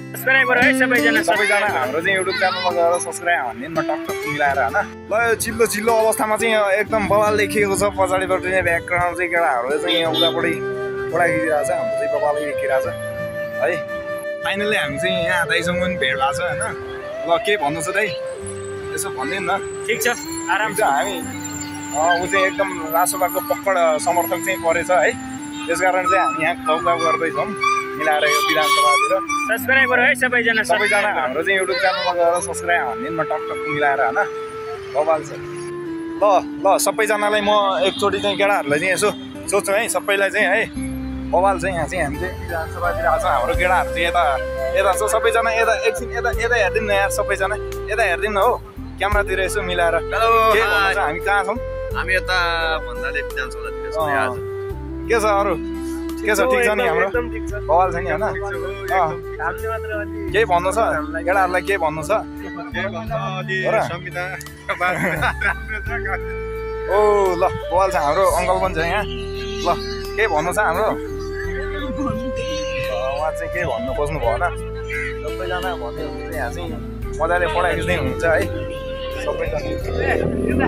Subscribe गरौ है सबैजना हाम्रो चाहिँ युट्युब च्यानलमा गएर सब्स्क्राइब हान्दिनमा टक मिलाएर हैन। ल यो चिल्लो चिल्लो अवस्थामा चाहिँ एकदम बवाल देखिएको छ। पछाडिबाट चाहिँ ब्याकग्राउन्ड चाहिँ केटाहरुले चाहिँ यहाँ उतापट्टि फोटो खिचिरहेको छ। हाम्रो चाहिँ बवालै देखिरहेको छ है। फाइनली हामी चाहिँ यहाँ दाइसँग पनि भेट भएको छ हैन। ल के भन्नु छ दाइ यसो भन्दिन न। ठीक छ आराम छ। हामी उ चाहिँ एकदम रासोपाको पक्कड समर्थक चाहिँ परेछ है। त्यसकारण चाहिँ हामी यहाँ गफगाफ गर्दै छौं मिलाएर यो विधानसभातिर। सब्स्क्राइब गरौ है सबैजना हाम्रो चाहिँ युट्युब च्यानलमा गएर सब्स्क्राइब हान्दिनमा टक मिलाएर हैन। बवाल छ। ल ल सबैजनालाई म एकचोटि चाहिँ केटाहरुलाई चाहिँ यसो सोध्छु है सबैलाई चाहिँ है। बवाल चाहिँ यहाँ चाहिँ हामी चाहिँ विधानसभातिर आछ। हाम्रो केटाहरु चाहिँ यता छ सबैजना यता एकछिन यता हेर्दिन न यार सबैजना यता हेर्दिन न हो क्यामेरातिर यसो मिलाएर। के भन्छ हामी कहाँ छौं? हामी यता भन्दाले विधानसभातिर छौं आज। के छ अरु? के छ ठीक छ नि हाम्रो? बवाल छ नि हैन? केही भन्नु छ केटाहरुलाई? के भन्नु छ? ओ ल बवाल छ हाम्रो अंकल पनि छ यहाँ। ल के भन्नु छ हाम्रो? उहाँ चाहिँ के भन्नु खोज्नु भएन। सबैजना भन्दै हुन्छ यहाँ चाहिँ मजाले पढाइ खिच्दै हुन्छ है सबैजना।